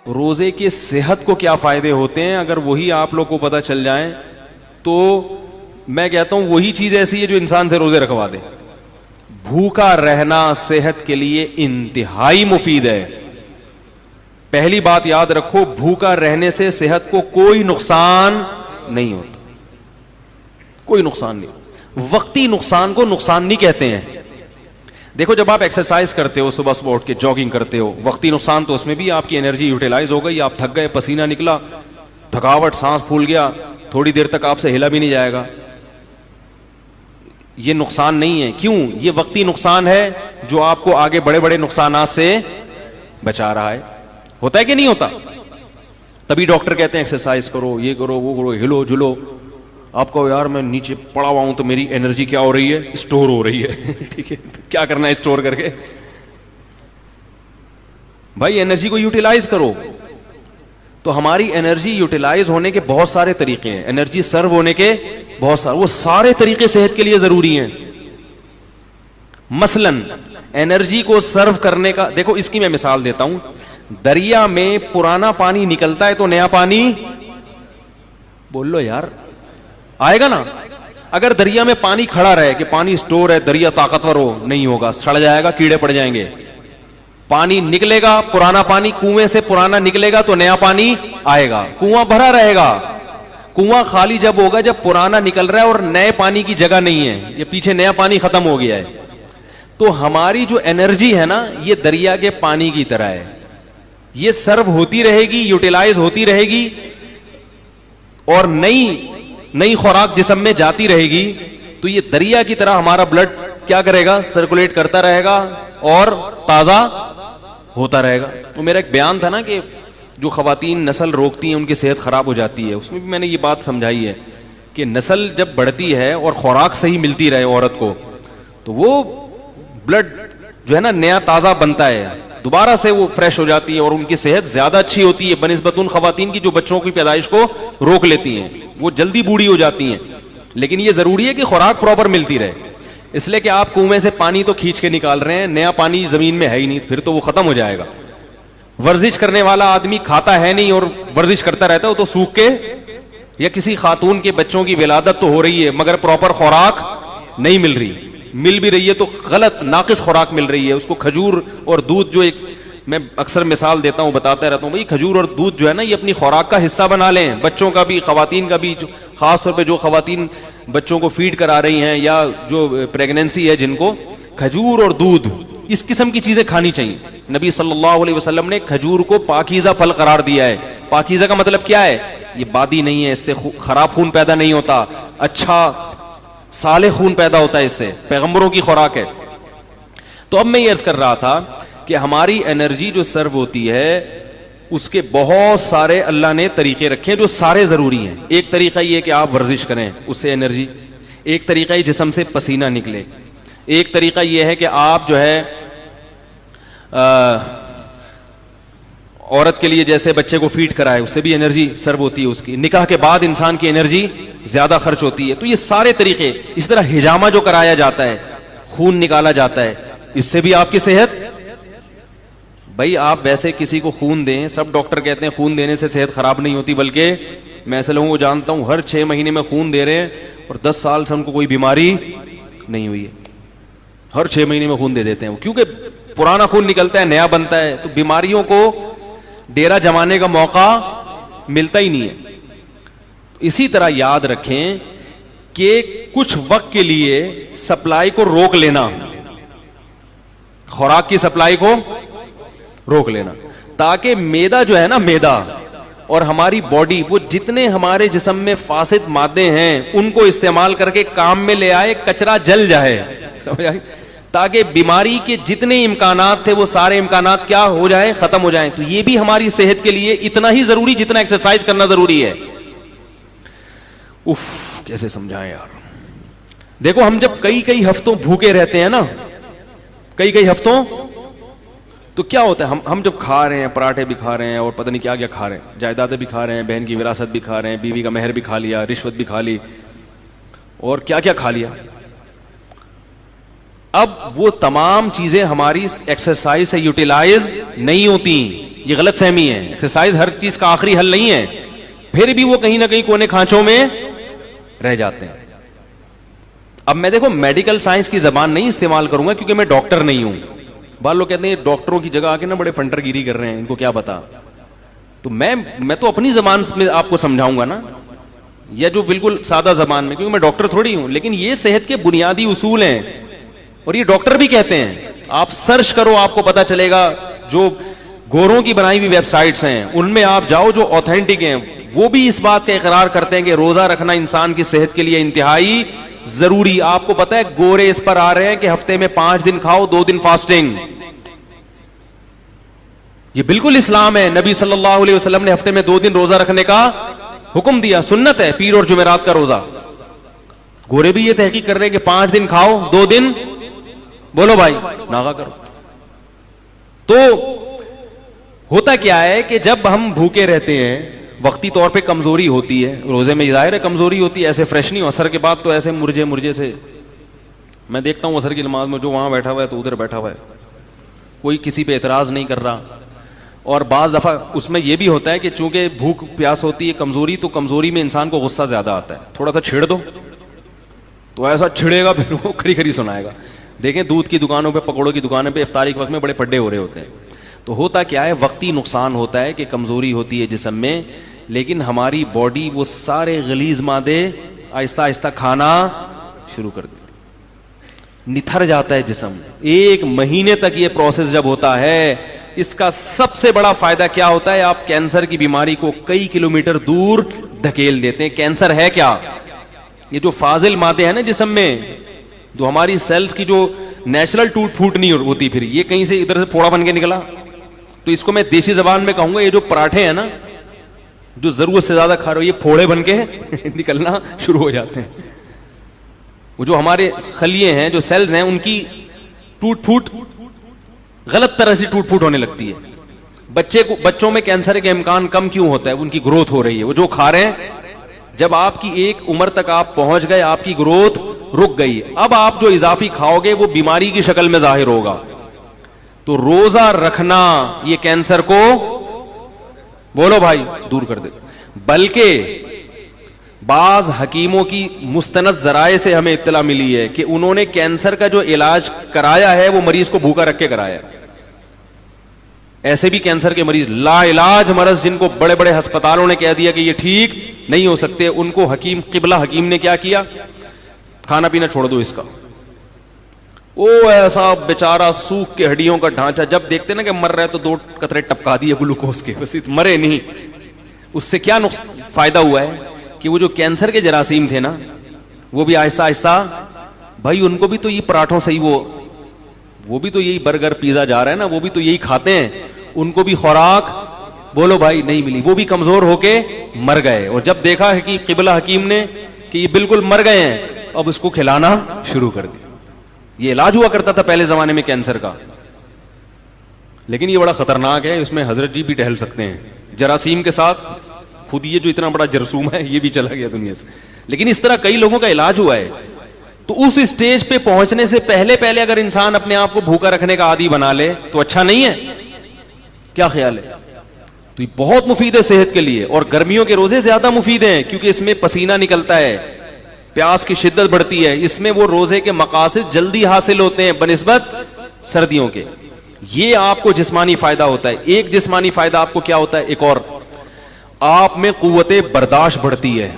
روزے کے صحت کو کیا فائدے ہوتے ہیں اگر وہی آپ لوگ کو پتہ چل جائیں تو میں کہتا ہوں وہی چیز ایسی ہے جو انسان سے روزے رکھوا دے. بھوکا رہنا صحت کے لیے انتہائی مفید ہے. پہلی بات یاد رکھو, بھوکا رہنے سے صحت کو کوئی نقصان نہیں ہوتا, کوئی نقصان نہیں. وقتی نقصان کو نقصان نہیں کہتے ہیں. دیکھو جب آپ ایکسرسائز کرتے ہو, صبح صبح اٹھ کے جاگنگ کرتے ہو, وقتی نقصان تو اس میں بھی آپ کی انرجی یوٹیلائز ہو گئی, آپ تھک گئے, پسینہ نکلا, تھکاوٹ, سانس پھول گیا, تھوڑی دیر تک آپ سے ہلا بھی نہیں جائے گا. یہ نقصان نہیں ہے. کیوں؟ یہ وقتی نقصان ہے جو آپ کو آگے بڑے بڑے نقصانات سے بچا رہا ہے. ہوتا ہے کہ نہیں ہوتا؟ تبھی ڈاکٹر کہتے ہیں ایکسرسائز کرو, یہ کرو, وہ کرو, ہلو جلو. آپ کو یار میں نیچے پڑا ہوا ہوں تو میری انرجی کیا ہو رہی ہے؟ اسٹور ہو رہی ہے. ٹھیک ہے, کیا کرنا ہے اسٹور کر کے؟ بھائی انرجی کو یوٹیلائز کرو. تو ہماری انرجی یوٹیلائز ہونے کے بہت سارے طریقے ہیں, انرجی سرو ہونے کے بہت سارے, وہ سارے طریقے صحت کے لیے ضروری ہیں. مثلاً انرجی کو سرو کرنے کا, دیکھو اس کی میں مثال دیتا ہوں. دریا میں پرانا پانی نکلتا ہے تو نیا پانی, بول لو یار, آئے گا نا. اگر دریا میں پانی کھڑا رہے کہ پانی اسٹور ہے, دریا طاقتور ہو, نہیں ہوگا, سڑ جائے گا, کیڑے پڑ جائیں گے. پانی نکلے گا, پرانا پانی کنویں سے پرانا نکلے گا تو نیا پانی آئے گا, کنواں بھرا رہے گا. کنواں خالی جب ہوگا جب پرانا نکل رہا ہے اور نئے پانی کی جگہ نہیں ہے, یہ پیچھے نیا پانی ختم ہو گیا ہے. تو ہماری جو انرجی ہے نا, یہ دریا کے پانی کی طرح ہے, یہ سرو ہوتی رہے گی, یوٹیلائز ہوتی رہے گی, اور نئی خوراک جسم میں جاتی رہے گی. تو یہ دریا کی طرح ہمارا بلڈ کیا کرے گا؟ سرکولیٹ کرتا رہے گا اور تازہ ہوتا رہے گا. تو میرا ایک بیان تھا نا کہ جو خواتین نسل روکتی ہیں ان کی صحت خراب ہو جاتی ہے, اس میں بھی میں نے یہ بات سمجھائی ہے کہ نسل جب بڑھتی ہے اور خوراک صحیح ملتی رہے عورت کو, تو وہ بلڈ جو ہے نا نیا تازہ بنتا ہے, دوبارہ سے وہ فریش ہو جاتی ہے اور ان کی صحت زیادہ اچھی ہوتی ہے بنسبت ان خواتین کی جو بچوں کی پیدائش کو روک لیتی ہیں, وہ جلدی بوڑھی ہو جاتی ہیں. لیکن یہ ضروری ہے کہ خوراک پراپر ملتی رہے, اس لیے کہ آپ کنویں سے پانی تو کھینچ کے نکال رہے ہیں, نیا پانی زمین میں ہے ہی نہیں, پھر تو وہ ختم ہو جائے گا. ورزش کرنے والا آدمی کھاتا ہے نہیں اور ورزش کرتا رہتا ہے, وہ تو سوکھ کے, یا کسی خاتون کے بچوں کی ولادت تو ہو رہی ہے مگر پراپر خوراک نہیں مل رہی, مل بھی رہی ہے تو غلط ناقص خوراک مل رہی ہے. اس کو کھجور اور دودھ, جو ایک میں اکثر مثال دیتا ہوں, بتاتا رہتا ہوں, بھائی کھجور اور دودھ جو ہے نا یہ اپنی خوراک کا حصہ بنا لیں, بچوں کا بھی, خواتین کا بھی, خاص طور پہ جو خواتین بچوں کو فیڈ کرا رہی ہیں یا جو پریگننسی ہے جن کو, کھجور اور دودھ اس قسم کی چیزیں کھانی چاہیے. نبی صلی اللہ علیہ وسلم نے کھجور کو پاکیزہ پھل قرار دیا ہے. پاکیزہ کا مطلب کیا ہے؟ یہ بادی نہیں ہے, اس سے خراب خون پیدا نہیں ہوتا, اچھا صالح خون پیدا ہوتا ہے اس سے, پیغمبروں کی خوراک ہے. تو اب میں یہ عرض کر رہا تھا کہ ہماری انرجی جو سرو ہوتی ہے اس کے بہت سارے اللہ نے طریقے رکھے جو سارے ضروری ہیں. ایک طریقہ یہ کہ آپ ورزش کریں, اس سے انرجی. ایک طریقہ یہ جسم سے پسینہ نکلے. ایک طریقہ یہ ہے کہ آپ جو ہے عورت کے لیے جیسے بچے کو فیڈ کرائے, اس سے بھی انرجی سرو ہوتی ہے اس کی. نکاح کے بعد انسان کی انرجی زیادہ خرچ ہوتی ہے. تو یہ سارے طریقے. اس طرح حجامہ جو کرایا جاتا ہے, خون نکالا جاتا ہے, اس سے بھی آپ کی صحت. بھائی آپ ویسے کسی کو خون دیں, سب ڈاکٹر کہتے ہیں خون دینے سے صحت خراب نہیں ہوتی, بلکہ میں ایسے لوگوں کو جانتا ہوں ہر 6 مہینے میں خون دے رہے ہیں اور 10 سال سے ان کو کوئی بیماری نہیں ہوئی ہے, ہر 6 مہینے میں خون دے دیتے ہیں, کیونکہ پرانا خون نکلتا ہے, نیا بنتا ہے, تو بیماریوں کو ڈیرا جمانے کا موقع ملتا ہی نہیں ہے. اسی طرح یاد رکھیں کہ کچھ وقت کے لیے سپلائی کو روک لینا, خوراک کی سپلائی کو روک لینا, تاکہ میدا جو ہے نا, میدا اور ہماری باڈی, وہ جتنے ہمارے جسم میں فاسد مادے ہیں ان کو استعمال کر کے کام میں لے آئے, کچرا جل جائے, سمجھ آئی, تاکہ بیماری کے جتنے امکانات تھے وہ سارے امکانات کیا ہو جائیں, ختم ہو جائیں. تو یہ بھی ہماری صحت کے لیے اتنا ہی ضروری جتنا ایکسرسائز کرنا ضروری ہے. کیسے سمجھائیں یار. دیکھو ہم جب کئی ہفتوں بھوکے رہتے ہیں نا, کئی ہفتوں, تو کیا ہوتا ہے, ہم جب کھا رہے ہیں, پراٹھے بھی کھا رہے ہیں اور پتہ نہیں کیا کھا رہے ہیں, جائیدادیں بھی کھا رہے ہیں, بہن کی وراثت بھی کھا رہے ہیں, بیوی کا مہر بھی کھا لیا, رشوت بھی کھا لی, اور کیا کھا لیا. اب وہ تمام چیزیں ہماری ایکسرسائز سے یوٹیلائز نہیں ہوتی. یہ غلط فہمی ہے. ایکسرسائز ہر چیز کا آخری حل نہیں ہے, پھر بھی وہ کہیں نہ کہیں کونے کھانچوں میں رہ جاتے ہیں. اب میں دیکھو میڈیکل سائنس کی زبان نہیں استعمال کروں گا کیونکہ میں ڈاکٹر نہیں ہوں. بعض لوگ کہتے ہیں ڈاکٹروں کی جگہ آ کے نا بڑے فنٹر گیری کر رہے ہیں, ان کو کیا پتا. تو میں تو اپنی زبان میں آپ کو سمجھاؤں گا نا, یا جو بالکل سادہ زبان میں, کیونکہ میں ڈاکٹر تھوڑی ہوں. لیکن یہ صحت کے بنیادی اصول ہیں اور یہ ڈاکٹر بھی کہتے ہیں. آپ سرچ کرو, آپ کو پتا چلے گا. جو گوروں کی بنائی ہوئی ویب سائٹس ہیں ان میں آپ جاؤ جو اوتھینٹک ہیں, وہ بھی اس بات کا اقرار کرتے ہیں کہ روزہ رکھنا انسان کی صحت کے لیے انتہائی ضروری. آپ کو پتا ہے گورے اس پر آ رہے ہیں کہ ہفتے میں 5 دن کھاؤ, 2 دن فاسٹنگ. یہ بالکل اسلام ہے. نبی صلی اللہ علیہ وسلم نے ہفتے میں 2 دن روزہ رکھنے کا حکم دیا, سنت ہے پیر اور جمعرات کا روزہ. گورے بھی یہ تحقیق کر رہے ہیں کہ 5 دن کھاؤ, 2 دن بولو بھائی ناغا کرو. تو ہوتا کیا ہے کہ جب ہم بھوکے رہتے ہیں, وقتی طور پہ کمزوری ہوتی ہے, روزے میں ظاہر ہے کمزوری ہوتی ہے, ایسے فریش نہیں ہو. اثر کے بعد تو ایسے مرجے سے میں دیکھتا ہوں اثر کی نماز میں جو وہاں بیٹھا ہوا ہے تو ادھر بیٹھا ہوا ہے, کوئی کسی پہ اعتراض نہیں کر رہا. اور بعض دفعہ اس میں یہ بھی ہوتا ہے کہ چونکہ بھوک پیاس ہوتی ہے, کمزوری, تو کمزوری میں انسان کو غصہ زیادہ آتا ہے. تھوڑا سا چھیڑ دو تو ایسا چھڑے گا پھر وہ کھڑی کھڑی سنائے گا. دیکھیں دودھ کی دکانوں پہ, پکوڑوں کی دکانوں پہ افطاری کے وقت میں بڑے پڈے ہو رہے ہوتے ہیں. تو ہوتا کیا ہے, وقتی نقصان ہوتا ہے کہ کمزوری ہوتی ہے جسم میں, لیکن ہماری باڈی وہ سارے غلیظ مادے آہستہ آہستہ کھانا شروع کر دیتی, نتھر جاتا ہے جسم. 1 مہینے تک یہ پروسیس جب ہوتا ہے, اس کا سب سے بڑا فائدہ کیا ہوتا ہے, آپ کینسر کی بیماری کو کئی کلومیٹر دور دھکیل دیتے ہیں. کینسر ہے کیا, یہ جو فاضل مادے ہیں نا جسم میں, جو ہماری سیلز کی جو نیچرل ٹوٹ پھوٹ نہیں ہوتی, پھر یہ کہیں سے ادھر سے پھوڑا بن کے نکلا. تو اس کو میں دیسی زبان میں کہوں گا, یہ جو پراٹھے ہیں نا جو ضرورت سے زیادہ کھا رہے ہو, یہ پھوڑے بن کے نکلنا شروع ہو جاتے ہیں. وہ جو ہمارے خلیے ہیں, جو سیلز ہیں, ان کی ٹوٹ پھوٹ غلط طرح سے ٹوٹ پھوٹ ہونے لگتی ہے. بچوں میں کینسر کا امکان کم کیوں ہوتا ہے, ان کی گروتھ ہو رہی ہے. وہ جو کھا رہے ہیں, جب آپ کی ایک عمر تک آپ پہنچ گئے, آپ کی گروتھ رک گئی, اب آپ جو اضافی کھاؤ گے وہ بیماری کی شکل میں ظاہر ہوگا. تو روزہ رکھنا یہ کینسر کو بولو بھائی دور کر دے. بلکہ بعض حکیموں کی مستند ذرائع سے ہمیں اطلاع ملی ہے کہ انہوں نے کینسر کا جو علاج کرایا ہے وہ مریض کو بھوکا رکھ کے کرایا ہے. ایسے بھی کینسر کے مریض لا علاج مرض, جن کو بڑے بڑے ہسپتالوں نے کہہ دیا کہ یہ ٹھیک نہیں ہو سکتے, ان کو حکیم قبلہ حکیم نے کیا کیا, کھانا پینا چھوڑ دو اس کا. وہ ایسا بیچارہ سوکھ کے ہڈیوں کا ڈھانچہ, جب دیکھتے نا کہ مر رہے تو 2 قطرے ٹپکا دیے گلوکوز کے, بس مرے نہیں. اس سے کیا فائدہ ہوا ہے کہ وہ جو کینسر کے جراثیم تھے نا, وہ بھی آہستہ آہستہ, بھائی ان کو بھی تو یہ پراٹھوں سے ہی وہ بھی تو یہی برگر پیزا جا رہا ہے نا, وہ بھی تو یہی کھاتے ہیں, ان کو بھی خوراک بولو بھائی نہیں ملی, وہ بھی کمزور ہو کے مر گئے. اور جب دیکھا ہے کہ قبلہ حکیم نے کہ یہ بالکل مر گئے ہیں, اب اس کو کھلانا شروع کر دیا. یہ علاج ہوا کرتا تھا پہلے زمانے میں کینسر کا, لیکن یہ بڑا خطرناک ہے, اس میں حضرت جی بھی ٹہل سکتے ہیں جراثیم کے ساتھ. خود یہ جو اتنا بڑا جرثوم ہے یہ بھی چلا گیا دنیا سے, لیکن اس طرح کئی لوگوں کا علاج ہوا ہے. تو اس اسٹیج پہ پہنچنے سے پہلے اگر انسان اپنے آپ کو بھوکا رکھنے کا عادی بنا لے تو اچھا نہیں ہے, کیا خیال ہے؟ تو یہ بہت مفید ہے صحت کے لیے. اور گرمیوں کے روزے زیادہ مفید ہیں کیونکہ اس میں پسینہ نکلتا ہے, پیاس کی شدت بڑھتی ہے, اس میں وہ روزے کے مقاصد جلدی حاصل ہوتے ہیں بنسبت سردیوں کے. یہ آپ کو جسمانی فائدہ ہوتا ہے. ایک جسمانی فائدہ آپ کو کیا ہوتا ہے, ایک اور, آپ میں قوت برداشت بڑھتی ہے.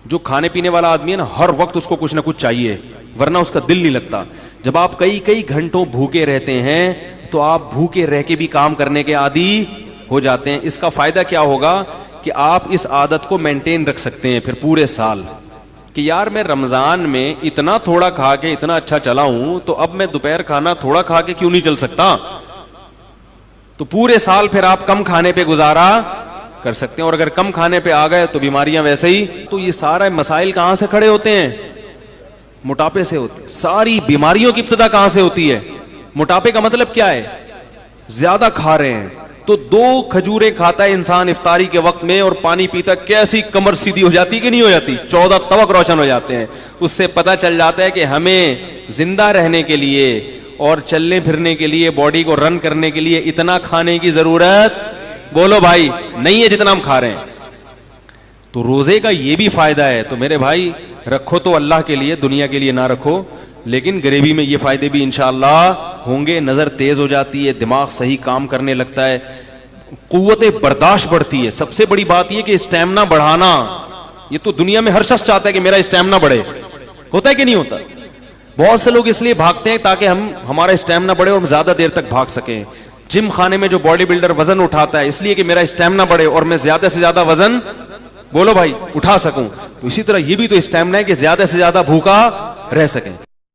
جو کھانے پینے والا آدمی ہے نا, ہر وقت اس کو کچھ نہ کچھ چاہیے, ورنہ اس کا دل نہیں لگتا. جب آپ کئی گھنٹوں بھوکے رہتے ہیں تو آپ بھوکے رہ کے بھی کام کرنے کے عادی ہو جاتے ہیں. اس کا فائدہ کیا ہوگا کہ آپ اس عادت کو مینٹین رکھ سکتے ہیں پھر پورے سال, کہ یار میں رمضان میں اتنا تھوڑا کھا کے اتنا اچھا چلا ہوں, تو اب میں دوپہر کھانا تھوڑا کھا کے کیوں نہیں چل سکتا. تو پورے سال پھر آپ کم کھانے پہ گزارا کر سکتے ہیں. اور اگر کم کھانے پہ آ گئے تو بیماریاں ویسے ہی. تو یہ سارے مسائل کہاں سے کھڑے ہوتے ہیں, موٹاپے سے ہوتے ہیں. ساری بیماریوں کی ابتدا کہاں سے ہوتی ہے, موٹاپے کا مطلب کیا ہے, زیادہ کھا رہے ہیں. تو 2 کھجوریں کھاتا ہے انسان افطاری کے وقت میں اور پانی پیتا, کیسی کمر سیدھی ہو جاتی کہ نہیں ہو جاتی, 14 طبق روشن ہو جاتے ہیں. اس سے پتہ چل جاتا ہے کہ ہمیں زندہ رہنے کے لیے اور چلنے پھرنے کے لیے, باڈی کو رن کرنے کے لیے اتنا کھانے کی ضرورت بولو بھائی نہیں ہے جتنا ہم کھا رہے ہیں. تو روزے کا یہ بھی فائدہ ہے. تو میرے بھائی رکھو تو اللہ کے لیے, دنیا کے لیے نہ رکھو, لیکن غریبی میں یہ فائدے بھی انشاءاللہ ہوں گے. نظر تیز ہو جاتی ہے, دماغ صحیح کام کرنے لگتا ہے, قوت برداشت بڑھتی ہے. سب سے بڑی بات یہ کہ اسٹیمنا بڑھانا, یہ تو دنیا میں ہر شخص چاہتا ہے کہ میرا اسٹیمنا بڑھے. ہوتا ہے کہ نہیں ہوتا؟ بہت سے لوگ اس لیے بھاگتے ہیں تاکہ ہمارا اسٹیمنا بڑھے اور ہم زیادہ دیر تک بھاگ سکیں. جم خانے میں جو باڈی بلڈر وزن اٹھاتا ہے اس لیے کہ میرا اسٹیمنا بڑھے اور میں زیادہ سے زیادہ وزن بولو بھائی اٹھا سکوں. تو اسی طرح یہ بھی تو اسٹیمنا ہے کہ زیادہ سے زیادہ بھوکا رہ سکیں.